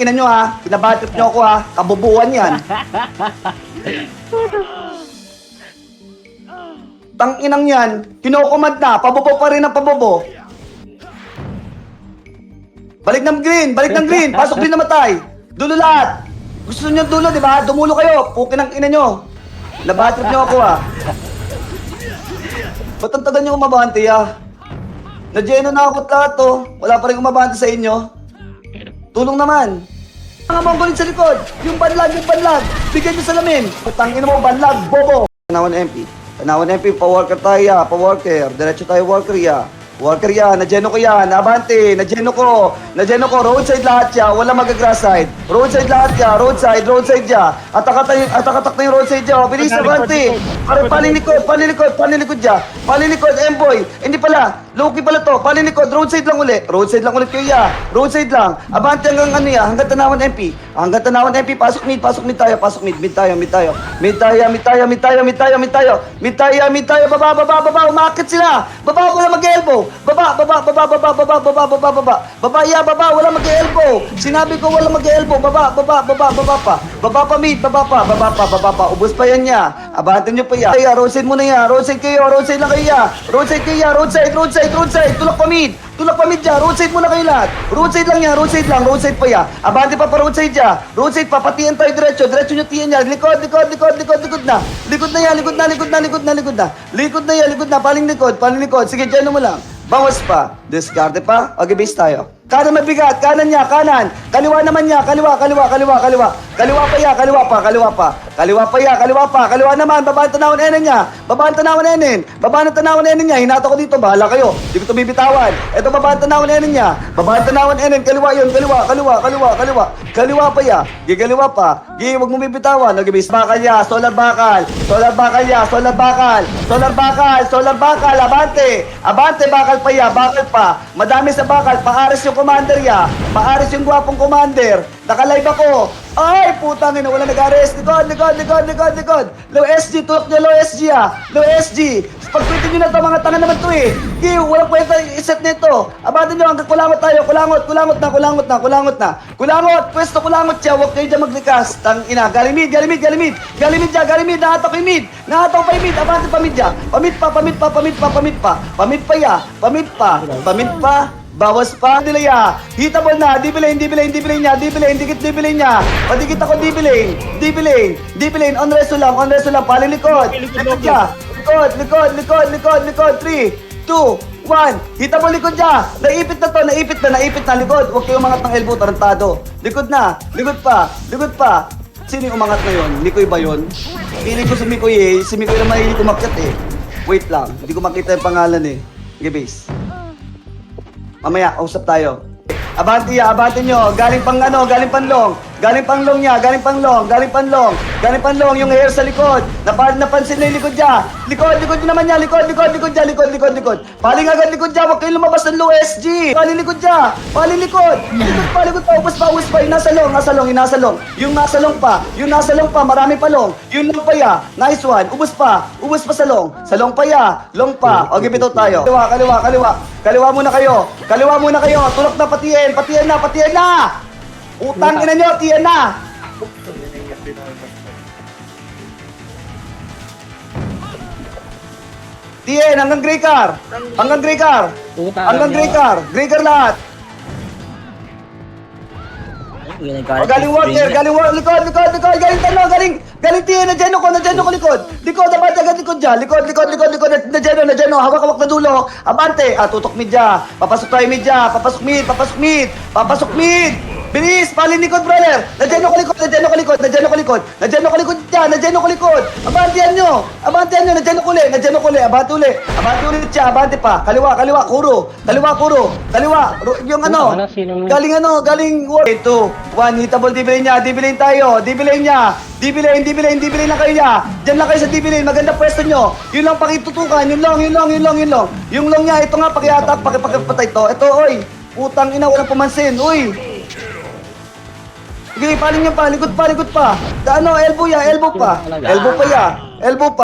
Ina nyo ha, pinabatrip nyo ako ha, kabubuan yan. Tanginang yan, kinokomand na, pabobo pa rin ang pabobo. Balik ng green, pasok din namatay. Dulo lahat. Gusto nyo dulo, di ba? Dumulo kayo, pukin ang ina nyo. Nabatrip nyo ako ha. Ba't ang tagal nyo umabante ha? Na-geno na ako lahat to, wala pa rin umabante sa inyo. Tulong naman. Mga mongolin sa likod, yung banlag, bigyan nyo salamin. Tangin mo, banlag, bobo. Tanawan MP, pa-worker tayo ya, pa-worker. Diretso tayo worker ya. Worker ya, na-geno ko yan, abante, na-geno ko, roadside lahat ya, wala mag-grass side. Roadside lahat ya, roadside ya. Atak-atak na yung roadside ya, bilis, abante. Pare, palilikod ya. Palilikod, M-boy. Hindi pala, Loki pala to, palilikod, roadside lang ulit kayo ya. Roadside lang, abante hanggang ano ya, hanggang Tanawan MP. Pasok mid tayo. Mid tayo, baba, umakit sila. Baba, wala mag-elbow. Baba, wala mag-elbow. Sinabi ko wala mag-elbow. Baba pa. Baba pa. Ubos pa yan niya. Abante nyo pa ya. Roadside muna ya. Roadside lang kayo ya. Roadside. Tulak pa mid ya. Roadside muna kayo lahat. Roadside pa ya. Abante pa roadside ya. Roadside pa, patiyan tayo diretso nyo tiyan ya. Likod na. Likod na. Paling likod. Sige, dyan mo lang. Bawas pa. Discarte pa. Okay, base tayo. Kanan mabigat. Kanan niya. Kaliwa naman niya. Kaliwa pa ya. Kaliwa naman. Baba ang Tanawan Enen niya. Hinata ko dito. Bahala kayo. Hindi ko ito bibitawan. Ito baba ang Tanawan Enen niya. Kaliwa yun. Kaliwa pa ya. Kaliwa pa. Huwag mo bibitawan. Okay, base. Bakal ya. Solar bakal. Abante. Bakal pa. Madami sa bakal. Paaris yung commander ya. Paaris yung gwapong commander. Nakalive ako. Ay, putang ina, wala nag-arrest. Likod. Low SG, tulak nyo, low SG ah. Low SG. Pagpitin nyo na ito, mga tanga naman ito eh. Walang kwenta iset nito. Abante nyo, hanggang kulangot tayo. Kulangot na. Pwesto kulangot siya, huwag kayo dyan maglikas. Tang ina, galing mid. Nahataw pa yung mid. Abante pa mid dyan. Pamid pa. Bawas pa nila ya. Hitable na. Dibilane niya. Padikit ako Dibilane. On reso lang. Palilikod. Likod niya. Likod. 3, 2, 1. Hitable likod niya. Naipit na. Likod. Huwag kayong umangat ng elbow. Tarantado. Likod na. Likod pa. Sino yung umangat na yun? Mikoy ba yun? Pili ko si Mikoy eh. Si Mikoy na mahilig umakyat eh. Wait lang. Hindi ko makita yung pangalan eh. Okay, base. Mamaya, usap tayo. Abante nyo. Galing panlong niya. Galing panlong. Yung hair sa likod. Napansin na yung likod niya. Likod naman niya. Likod. Paling agad likod niya. Huwag kayong lumabas ng low SG. Paling likod pa. Ubus pa. Yung nasa long. Yung nasa long pa. Marami pa long. Yung long pa ya. Nice one. Ubus pa sa long. Sa long pa ya. Long pa. Okay, bitaw tayo. Kaliwa muna kayo. Tulak na patiyan na. Utang ina nyo, tiyan na. Tiyan, hanggang gray car. Gray car lahat. Galing water, likod, galing tanong, galing tiyan, na-geno ko likod. Abante agad likod dyan, na-geno, hawak na dulo. Abante, tutok mid dyan. Papasok tayo mid dyan, papasok mid. Bilis, palilikod brother. Na-geno ko likod dyan. Abantean nyo, na-geno ko ulit. Abante ulit siya, abante pa. Kaliwa, kuro. Yung ano, galing 3, 2, 1, hitable Dibilane tayo. Dibilane lang kayo niya. Diyan lang kayo sa Dibilane, maganda pwesto nyo. Yun lang pakitutukan, yun long. Yung long niya, ito nga, pakiatak, pakipatay to. Ito, oy, putang ina, walang pumansin, uy. Sige, paling pa, likod pa. Elbow pa.